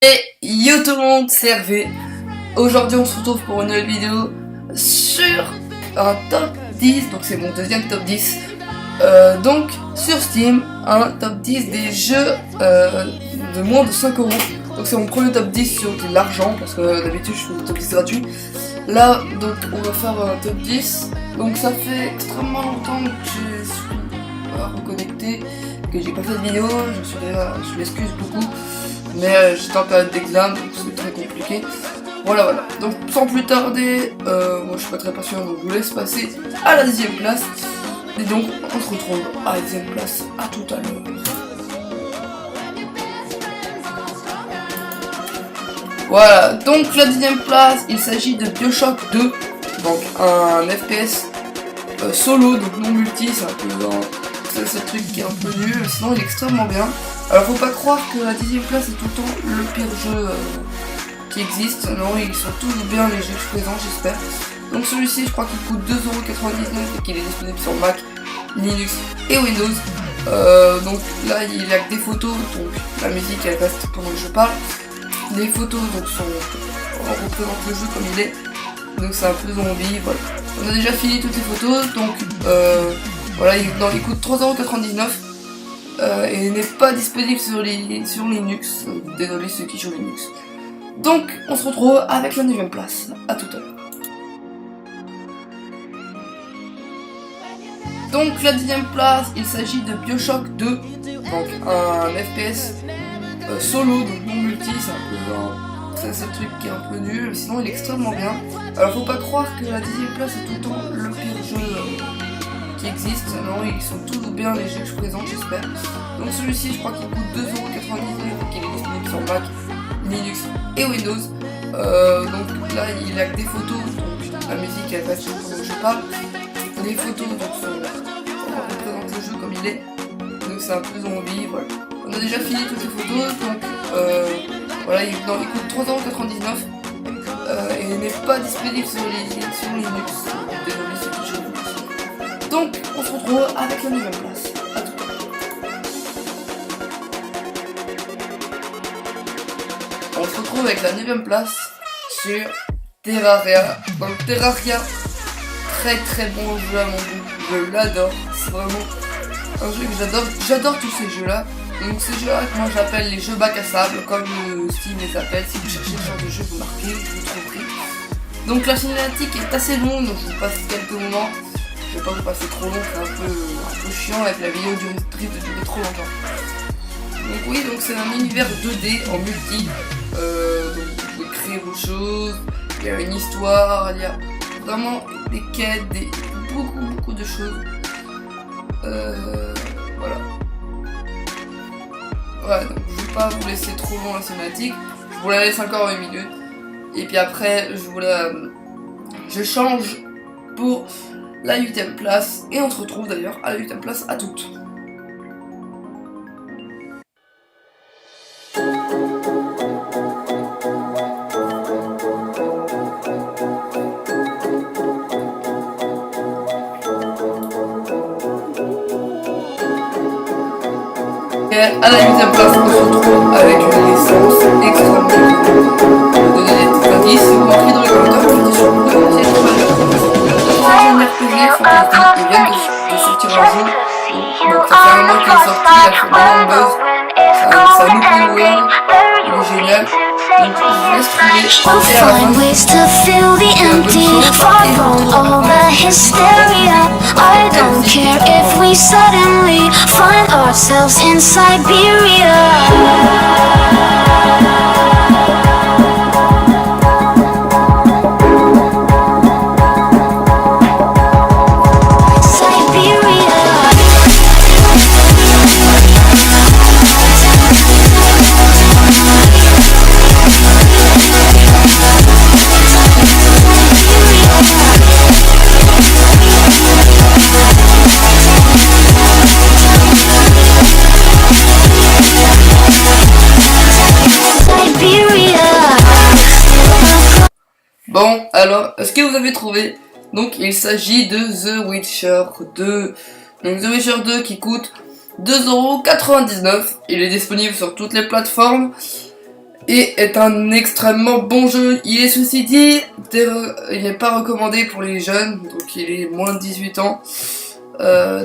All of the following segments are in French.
Et yo tout le monde, c'est Hervé. Aujourd'hui on se retrouve pour une nouvelle vidéo sur un top 10, donc c'est mon deuxième top 10. Donc sur Steam, un top 10 des jeux de moins de 5 euros. Donc c'est mon premier top 10 sur de l'argent, parce que d'habitude je fais des top 10 gratuits. Là, donc on va faire un top 10. Donc ça fait extrêmement longtemps que je suis reconnecté, que j'ai pas fait de vidéo, je m'excuse beaucoup. Mais j'étais en période d'examen, donc c'est très compliqué. Voilà. Donc sans plus tarder, moi je suis pas très patient, donc je vous laisse passer à la 10e place. Et donc on se retrouve à la 10e place. À tout à l'heure. Voilà, donc la 10e place, il s'agit de BioShock 2. Donc un FPS solo, donc non multi, c'est un peu ce truc qui est un peu nul, sinon il est extrêmement bien. Alors faut pas croire que la 10e place est tout le temps le pire jeu qui existe, non, ils sont tous bien les jeux que je présente, j'espère. Donc celui-ci je crois qu'il coûte 2,99€ et qu'il est disponible sur Mac, Linux et Windows. Donc là il y a que des photos, donc la musique elle reste pendant que je parle. Les photos donc représentent le jeu comme il est, donc c'est un peu zombie, voilà. On a déjà fini toutes les photos, donc voilà, il coûte 3,99€ et il n'est pas disponible sur Linux. Désolé ceux qui jouent Linux. Donc on se retrouve avec la 9e place. À tout à l'heure. Donc la 10e place, il s'agit de BioShock 2. Donc un FPS solo, donc non multi, c'est un truc qui est un peu nul, mais sinon il est extrêmement bien. Alors faut pas croire que la 10e place est tout le temps le pire jeu qui existe, non, ils sont tous bien les jeux que je présente, j'espère. Donc celui-ci je crois qu'il coûte 2,99€ et qu'il est disponible sur Mac, Linux et Windows. Donc là il y a que des photos, donc la musique elle passe pendant que je parle. Les photos donc représentent le jeu comme il est, donc c'est un peu zombie, voilà. On a déjà fini toutes les photos, donc voilà, il coûte 3,99€ et il n'est pas disponible sur Linux. Désolé ceux qui jouent Linux. Donc on se retrouve avec la 9e place. À tout à l'heure. On se retrouve avec la 9e place sur Terraria. Donc Terraria, très bon jeu à mon goût, je l'adore, c'est vraiment un jeu que j'adore tous ces jeux là. Donc ces jeux là que moi j'appelle les jeux bac à sable, comme Steam les appelle. Si vous cherchez ce genre de jeu, vous marquez, vous trouverez. Donc la cinématique est assez longue, donc je vous passe quelques moments. Je vais pas vous passer trop long, c'est un peu chiant avec la vidéo risque de durer trop longtemps. Donc oui, donc c'est un univers 2D en multi. Donc vous pouvez créer vos choses, il y a une histoire, il y a vraiment des quêtes, beaucoup de choses. Voilà. Ouais, donc je vais pas vous laisser trop long la cinématique. Je vous la laisse encore 8 minutes. Et puis après, je change pour la 8e place. Et on se retrouve d'ailleurs à la 8e place à toutes. À la 8e place, on se retrouve avec une licence extrêmement cool. Je vais vous donner des petits indices. Si vous marquez dans les commentaires, je dis sur le c'est trop mal. Un RPG fantasy, ils viennent de sortir un jeu. Donc ça fait un an qu'il est sorti, il a fait énormément de buzz. C'est un open world, il est génial. Donc je vous laisse trouver. Et à la fin, ways to fill the empty, far from all the hysteria. I don't care if we suddenly find ourselves in Siberia. Bon, alors, est-ce que vous avez trouvé? Donc, il s'agit de The Witcher 2. Donc, The Witcher 2 qui coûte 2,99€. Il est disponible sur toutes les plateformes. et est un extrêmement bon jeu. Il est ceci dit, il n'est pas recommandé pour les jeunes, donc il est moins de 18 ans.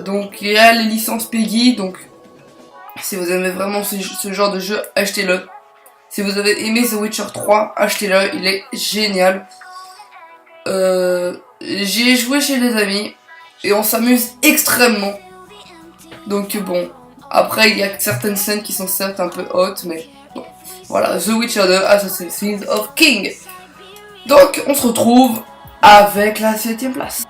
Donc il y a les licences PEGI, donc si vous aimez vraiment ce genre de jeu, achetez-le. Si vous avez aimé The Witcher 3, achetez-le, il est génial. J'y ai joué chez les amis et on s'amuse extrêmement. Donc bon, après il y a certaines scènes qui sont certes un peu hautes, mais bon. Voilà, The Witcher 2, Assassin's of King. Donc on se retrouve avec la 7ème place.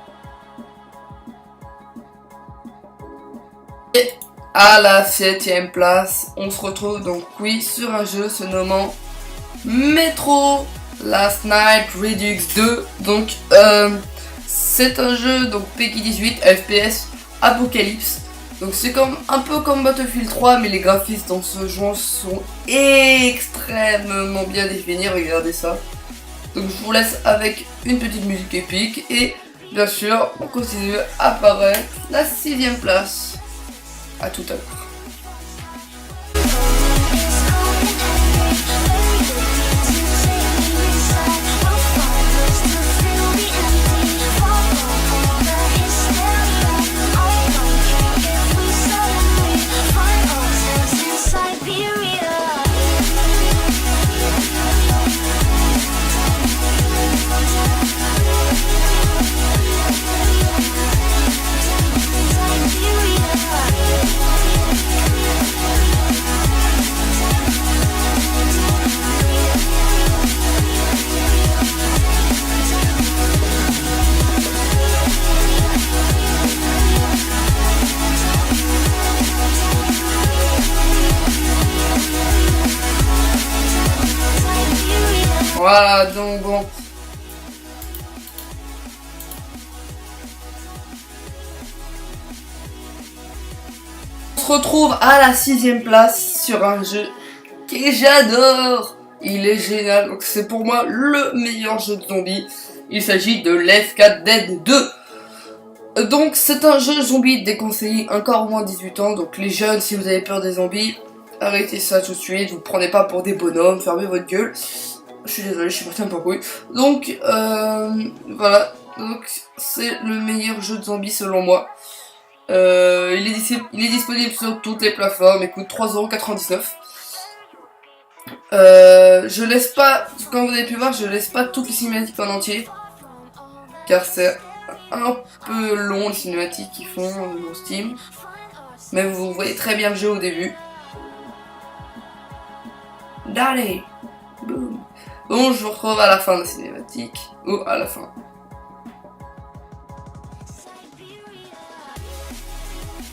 Et à la 7ème place, on se retrouve donc oui sur un jeu se nommant Metro Last Night Redux 2. Donc c'est un jeu donc PEGI 18 FPS Apocalypse. Donc c'est un peu comme Battlefield 3, mais les graphismes dans ce jeu sont extrêmement bien définis, regardez ça. Donc je vous laisse avec une petite musique épique et bien sûr on continue à apparaître la 6ème place. A tout à l'heure. Voilà, donc bon. On se retrouve à la 6ème place sur un jeu que j'adore. Il est génial, donc c'est pour moi le meilleur jeu de zombies. Il s'agit de Left 4 Dead 2. Donc c'est un jeu zombie déconseillé encore moins 18 ans. Donc les jeunes, si vous avez peur des zombies, arrêtez ça tout de suite. Vous prenez pas pour des bonhommes, fermez votre gueule. Je suis désolé, je suis parti un peu en couille. Donc, voilà. Donc, c'est le meilleur jeu de zombies selon moi. Il est disponible sur toutes les plateformes. Il coûte 3,99 €. Je laisse pas, comme vous avez pu voir, je laisse pas toutes les cinématiques en entier. Car c'est un peu long les cinématiques qu'ils font dans Steam. Mais vous voyez très bien le jeu au début. Allez, boum. Bon, je vous retrouve à la fin de la cinématique, ou à la fin.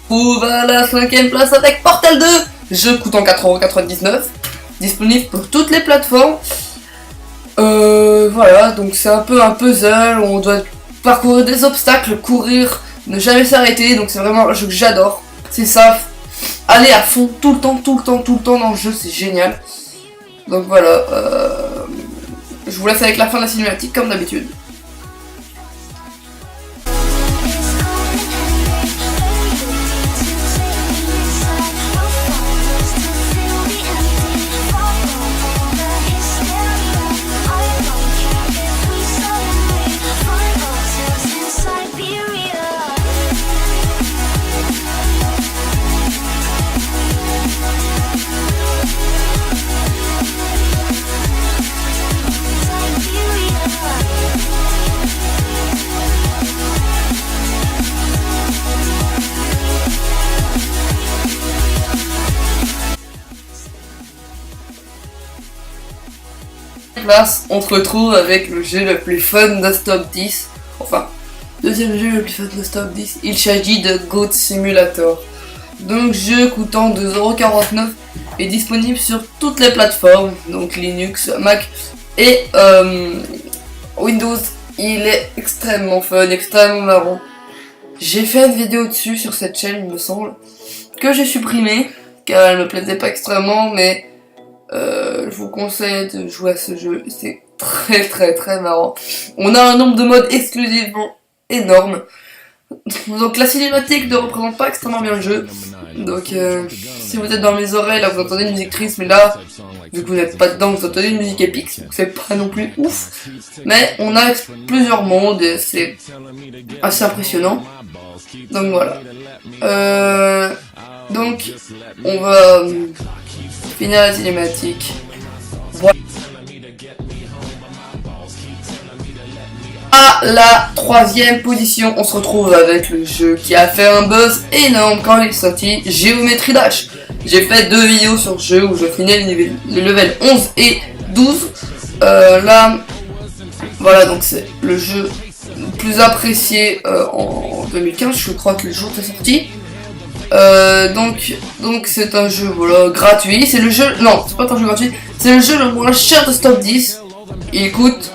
On va à la 5ème place avec Portal 2, jeu coûtant 4,99 €, disponible pour toutes les plateformes. Voilà, donc c'est un peu un puzzle, on doit parcourir des obstacles, courir, ne jamais s'arrêter, donc c'est vraiment un jeu que j'adore. C'est ça, aller à fond, tout le temps dans le jeu, c'est génial. Donc voilà, je vous laisse avec la fin de la cinématique comme d'habitude. Place, on se retrouve avec le jeu le plus fun de Stop 10. Enfin, deuxième jeu le plus fun de Stop 10. Il s'agit de Goat Simulator. Donc, jeu coûtant 2,49 € est disponible sur toutes les plateformes, donc Linux, Mac et Windows. Il est extrêmement fun, extrêmement marrant. J'ai fait une vidéo dessus sur cette chaîne, il me semble, que j'ai supprimée car elle me plaisait pas extrêmement, mais je vous conseille de jouer à ce jeu, c'est très marrant. On a un nombre de modes exclusivement énorme. Donc la cinématique ne représente pas extrêmement bien le jeu. Donc si vous êtes dans mes oreilles, là vous entendez une musique triste, mais là, vu que vous n'êtes pas dedans, vous entendez une musique épique, donc c'est pas non plus ouf. Mais on a plusieurs mondes et c'est assez impressionnant. Donc voilà. Donc on va finir la cinématique. Voilà. À la 3e position, on se retrouve avec le jeu qui a fait un buzz énorme quand il est sorti, Geometry Dash. J'ai fait 2 vidéos sur ce jeu où je finis les levels 11 et 12. Là, voilà, donc c'est le jeu le plus apprécié en 2015, je crois que le jour de sa sortie. Donc c'est un jeu voilà, gratuit, c'est le jeu, non c'est pas un jeu gratuit, c'est le jeu le moins cher de ce top 10, il coûte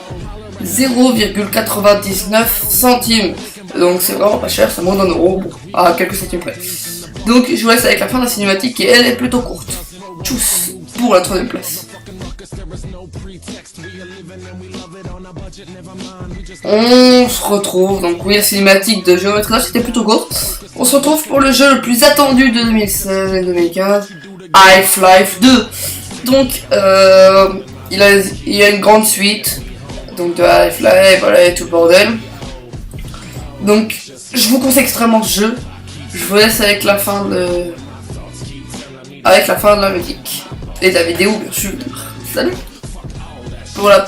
0,99 centimes, donc c'est vraiment pas cher, c'est moins d'un euro, bon, à quelques centimes près. Donc je vous laisse avec la fin de la cinématique et elle est plutôt courte. Tchuss pour la 3e place. On se retrouve, donc oui la cinématique de Geometry Dash c'était plutôt courte. On se retrouve pour le jeu le plus attendu de 2016 et 2015, Half-Life 2. Donc il y a une grande suite donc de Half-Life, voilà et tout le bordel. Donc je vous conseille extrêmement ce jeu. Je vous laisse avec la fin de la musique et de la vidéo bien sûr. Salut. Voilà.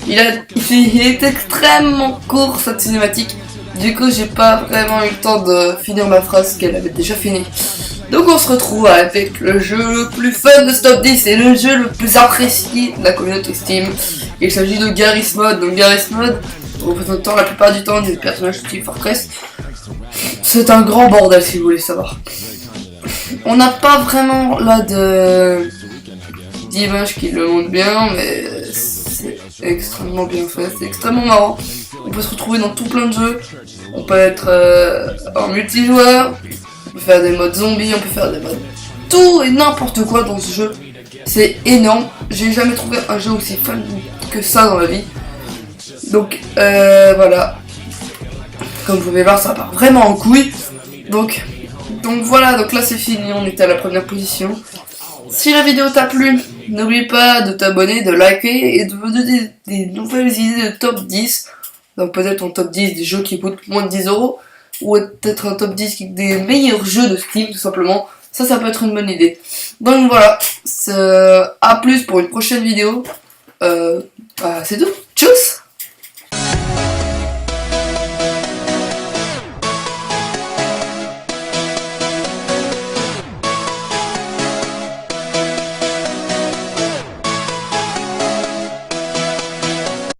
Il est extrêmement court cette cinématique. Du coup j'ai pas vraiment eu le temps de finir ma phrase qu'elle avait déjà finie. Donc on se retrouve avec le jeu le plus fun de ce top 10 et le jeu le plus apprécié de la communauté Steam. Il s'agit de Garry's Mod. Donc Garry's Mod représente la plupart du temps des personnages de Team Fortress. C'est un grand bordel si vous voulez savoir. On n'a pas vraiment là d'image qui le montre bien, mais c'est extrêmement bien fait, c'est extrêmement marrant. On peut se retrouver dans tout plein de jeux. On peut être en multijoueur, on peut faire des modes zombies, on peut faire des modes tout et n'importe quoi dans ce jeu. C'est énorme. J'ai jamais trouvé un jeu aussi fun que ça dans la vie. Donc voilà. Comme vous pouvez voir, ça part vraiment en couille. Donc voilà, donc là c'est fini, on était à la 1re position. Si la vidéo t'a plu, n'oublie pas de t'abonner, de liker et de me donner des nouvelles idées de top 10. Donc peut-être un top 10 des jeux qui coûtent moins de 10 €, ou peut-être un top 10 des meilleurs jeux de Steam tout simplement. Ça peut être une bonne idée. Donc voilà, à plus pour une prochaine vidéo. C'est tout, tchuss.